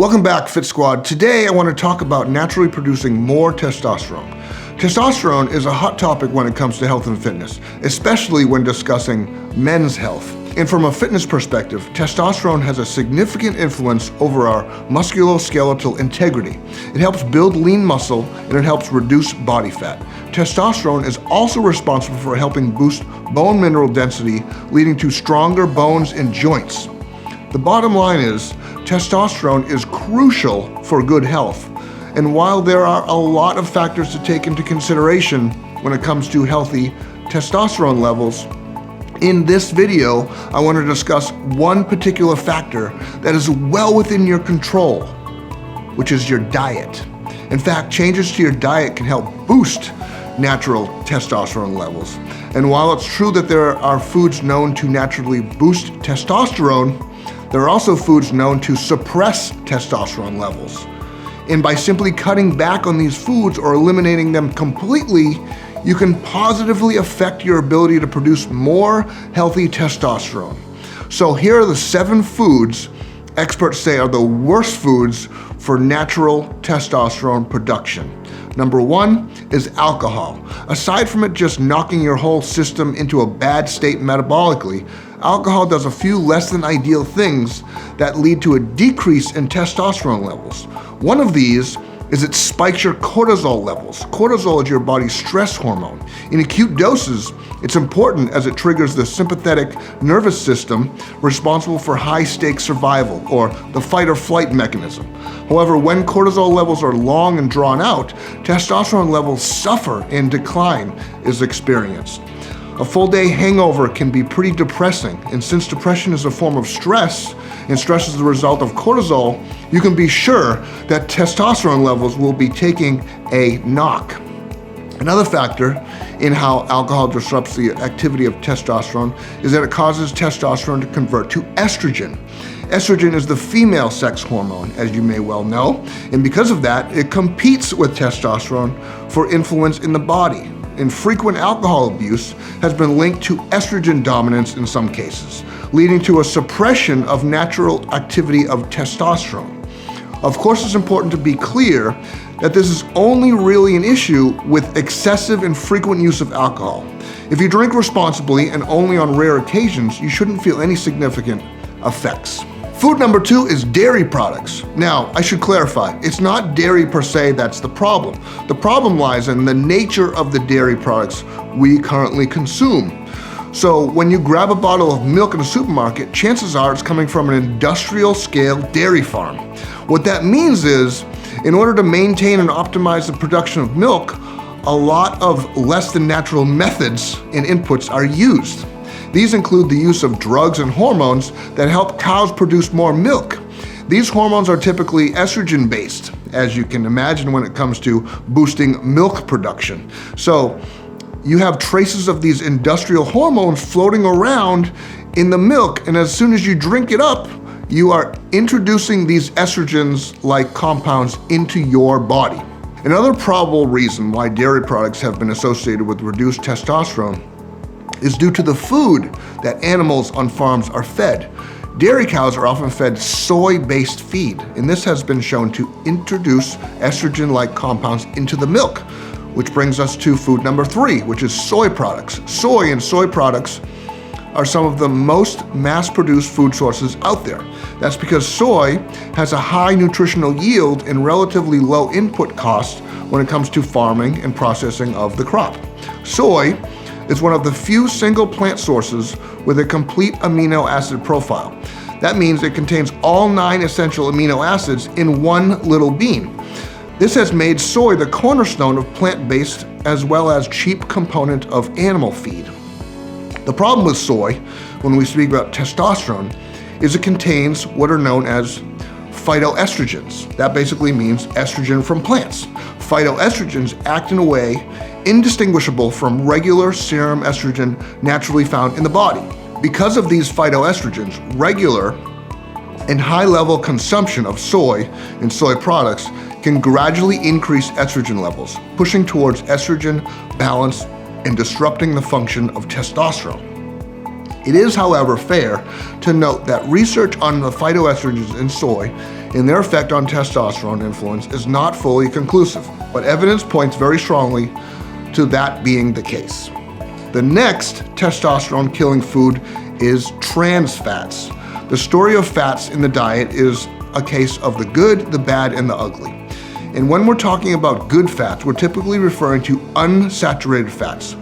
Welcome back, Fit Squad. Today I want to talk about naturally producing more testosterone. Testosterone is a hot topic when it comes to health and fitness, especially when discussing men's health. And from a fitness perspective, testosterone has a significant influence over our musculoskeletal integrity. It helps build lean muscle and it helps reduce body fat. Testosterone is also responsible for helping boost bone mineral density, leading to stronger bones and joints. The bottom line is, testosterone is crucial for good health. And while there are a lot of factors to take into consideration when it comes to healthy testosterone levels, in this video, I want to discuss one particular factor that is well within your control, which is your diet. In fact, changes to your diet can help boost natural testosterone levels. And while it's true that there are foods known to naturally boost testosterone, there are also foods known to suppress testosterone levels. And by simply cutting back on these foods or eliminating them completely, you can positively affect your ability to produce more healthy testosterone. So here are the 7 foods experts say are the worst foods for natural testosterone production. Number 1 is alcohol. Aside from it just knocking your whole system into a bad state metabolically, alcohol does a few less than ideal things that lead to a decrease in testosterone levels. One of these is it spikes your cortisol levels. Cortisol is your body's stress hormone. In acute doses, it's important as it triggers the sympathetic nervous system responsible for high-stakes survival, or the fight or flight mechanism. However, when cortisol levels are long and drawn out, testosterone levels suffer and decline is experienced. A full day hangover can be pretty depressing, and since depression is a form of stress, and stress is the result of cortisol, you can be sure that testosterone levels will be taking a knock. Another factor in how alcohol disrupts the activity of testosterone is that it causes testosterone to convert to estrogen. Estrogen is the female sex hormone, as you may well know, and because of that, it competes with testosterone for influence in the body. And frequent alcohol abuse has been linked to estrogen dominance in some cases, leading to a suppression of natural activity of testosterone. Of course, it's important to be clear that this is only really an issue with excessive and frequent use of alcohol. If you drink responsibly and only on rare occasions, you shouldn't feel any significant effects. Food number 2 is dairy products. Now, I should clarify, it's not dairy per se that's the problem. The problem lies in the nature of the dairy products we currently consume. So when you grab a bottle of milk in a supermarket, chances are it's coming from an industrial scale dairy farm. What that means is, in order to maintain and optimize the production of milk, a lot of less than natural methods and inputs are used. These include the use of drugs and hormones that help cows produce more milk. These hormones are typically estrogen-based, as you can imagine when it comes to boosting milk production. So you have traces of these industrial hormones floating around in the milk, and as soon as you drink it up, you are introducing these estrogens-like compounds into your body. Another probable reason why dairy products have been associated with reduced testosterone is due to the food that animals on farms are fed. Dairy cows are often fed soy-based feed, and this has been shown to introduce estrogen-like compounds into the milk, which brings us to food number 3, which is soy products. Soy and soy products are some of the most mass-produced food sources out there. That's because soy has a high nutritional yield and relatively low input cost when it comes to farming and processing of the crop. Soy is one of the few single plant sources with a complete amino acid profile. That means it contains all 9 essential amino acids in one little bean. This has made soy the cornerstone of plant-based as well as cheap component of animal feed. The problem with soy, when we speak about testosterone, is it contains what are known as phytoestrogens. That basically means estrogen from plants. Phytoestrogens act in a way indistinguishable from regular serum estrogen naturally found in the body. Because of these phytoestrogens, regular and high-level consumption of soy and soy products can gradually increase estrogen levels, pushing towards estrogen balance and disrupting the function of testosterone. It is, however, fair to note that research on the phytoestrogens in soy and their effect on testosterone influence is not fully conclusive, but evidence points very strongly to that being the case. The next testosterone-killing food is trans fats. The story of fats in the diet is a case of the good, the bad, and the ugly. And when we're talking about good fats, we're typically referring to unsaturated fats.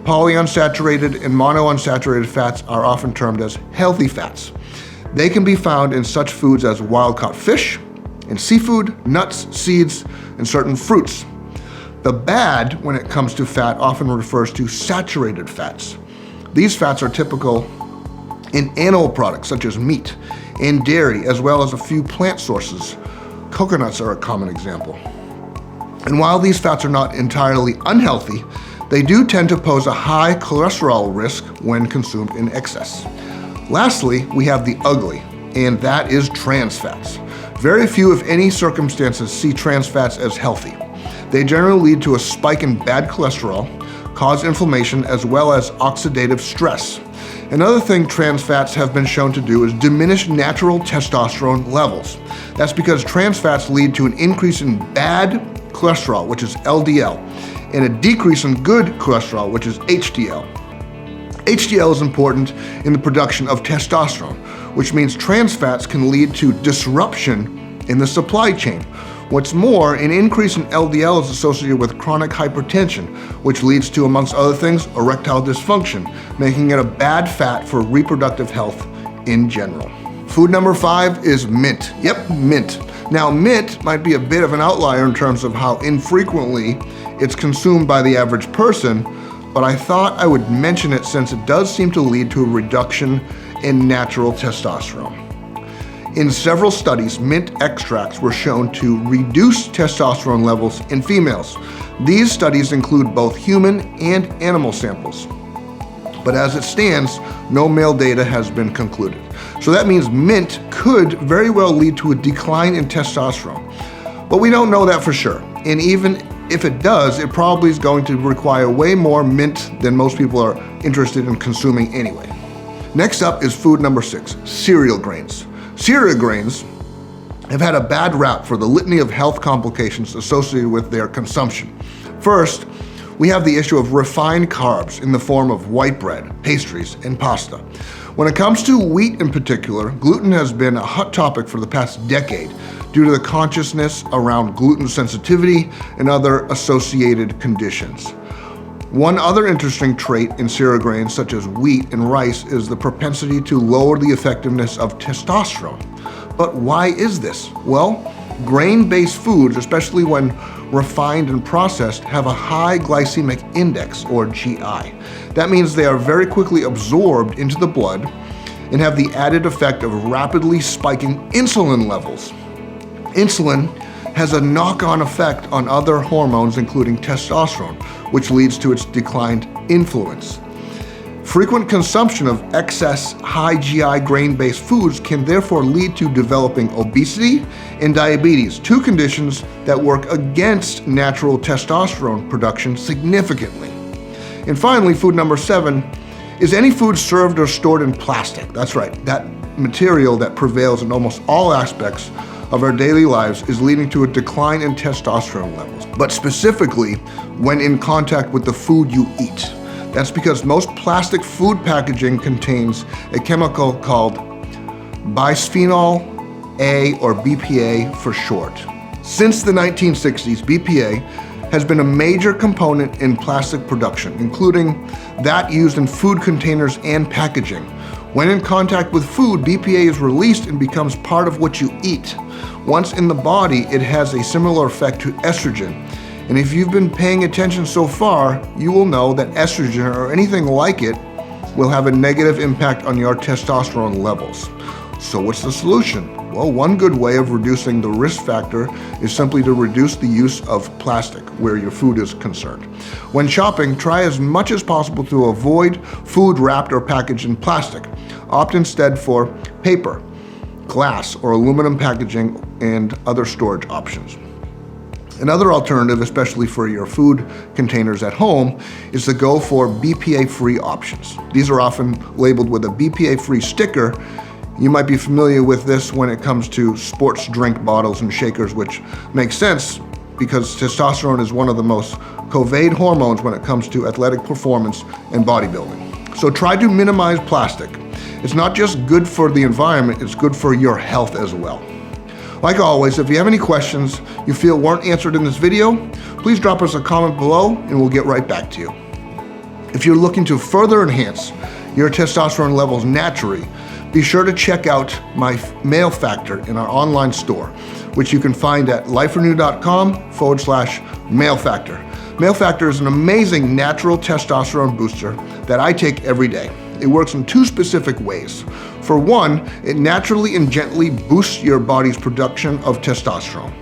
Polyunsaturated and monounsaturated fats are often termed as healthy fats. They can be found in such foods as wild-caught fish, in seafood, nuts, seeds, and certain fruits. The bad, when it comes to fat, often refers to saturated fats. These fats are typical in animal products such as meat and dairy, as well as a few plant sources. Coconuts are a common example. And while these fats are not entirely unhealthy, they do tend to pose a high cholesterol risk when consumed in excess. Lastly, we have the ugly, and that is trans fats. Very few, if any, circumstances see trans fats as healthy. They generally lead to a spike in bad cholesterol, cause inflammation, as well as oxidative stress. Another thing trans fats have been shown to do is diminish natural testosterone levels. That's because trans fats lead to an increase in bad cholesterol, which is LDL, and a decrease in good cholesterol, which is HDL. HDL is important in the production of testosterone, which means trans fats can lead to disruption in the supply chain. What's more, an increase in LDL is associated with chronic hypertension, which leads to, amongst other things, erectile dysfunction, making it a bad fat for reproductive health in general. Food number 5 is mint. Yep, mint. Now, mint might be a bit of an outlier in terms of how infrequently it's consumed by the average person, but I thought I would mention it since it does seem to lead to a reduction in natural testosterone. In several studies, mint extracts were shown to reduce testosterone levels in females. These studies include both human and animal samples. But as it stands, no male data has been concluded. So that means mint could very well lead to a decline in testosterone. But we don't know that for sure. And even if it does, it probably is going to require way more mint than most people are interested in consuming anyway. Next up is food number 6, cereal grains. Cereal grains have had a bad rap for the litany of health complications associated with their consumption. First, we have the issue of refined carbs in the form of white bread, pastries, and pasta. When it comes to wheat in particular, gluten has been a hot topic for the past decade due to the consciousness around gluten sensitivity and other associated conditions. One other interesting trait in cereal grains such as wheat and rice is the propensity to lower the effectiveness of testosterone. But why is this? Well, grain-based foods, especially when refined and processed, have a high glycemic index, or GI. That means they are very quickly absorbed into the blood and have the added effect of rapidly spiking insulin levels. Insulin has a knock-on effect on other hormones, including testosterone, which leads to its declined influence. Frequent consumption of excess high GI grain-based foods can therefore lead to developing obesity and diabetes, two conditions that work against natural testosterone production significantly. And finally, food number 7 is any food served or stored in plastic. That's right, that material that prevails in almost all aspects of our daily lives is leading to a decline in testosterone levels, but specifically when in contact with the food you eat. That's because most plastic food packaging contains a chemical called bisphenol A, or BPA for short. Since the 1960s, BPA has been a major component in plastic production, including that used in food containers and packaging. When in contact with food, BPA is released and becomes part of what you eat. Once in the body, it has a similar effect to estrogen. And if you've been paying attention so far, you will know that estrogen, or anything like it, will have a negative impact on your testosterone levels. So what's the solution? Well, one good way of reducing the risk factor is simply to reduce the use of plastic where your food is concerned. When shopping, try as much as possible to avoid food wrapped or packaged in plastic. Opt instead for paper, glass, or aluminum packaging and other storage options. Another alternative, especially for your food containers at home, is to go for BPA-free options. These are often labeled with a BPA-free sticker. You might be familiar with this when it comes to sports drink bottles and shakers, which makes sense because testosterone is one of the most coveted hormones when it comes to athletic performance and bodybuilding. So try to minimize plastic. It's not just good for the environment, it's good for your health as well. Like always, if you have any questions you feel weren't answered in this video, please drop us a comment below and we'll get right back to you. If you're looking to further enhance your testosterone levels naturally, be sure to check out my Male Factor in our online store, which you can find at liferenew.com/Male Factor. Male Factor is an amazing natural testosterone booster that I take every day. It works in two specific ways. For one, it naturally and gently boosts your body's production of testosterone.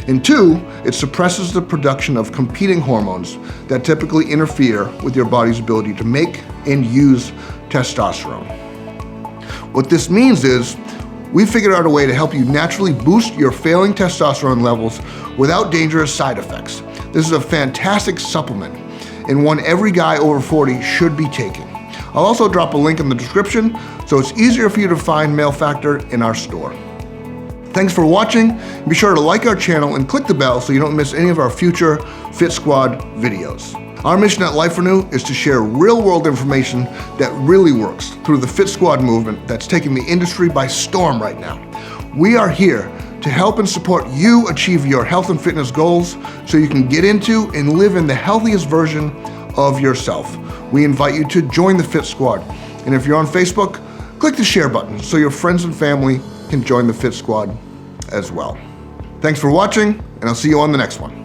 And two, it suppresses the production of competing hormones that typically interfere with your body's ability to make and use testosterone. What this means is, we figured out a way to help you naturally boost your failing testosterone levels without dangerous side effects. This is a fantastic supplement and one every guy over 40 should be taking. I'll also drop a link in the description so it's easier for you to find Male Factor in our store. Thanks for watching. Be sure to like our channel and click the bell so you don't miss any of our future Fit Squad videos. Our mission at Life Renew is to share real-world information that really works through the Fit Squad movement that's taking the industry by storm right now. We are here to help and support you achieve your health and fitness goals so you can get into and live in the healthiest version of yourself. We invite you to join the Fit Squad. And if you're on Facebook, click the share button so your friends and family can join the Fit Squad as well. Thanks for watching, and I'll see you on the next one.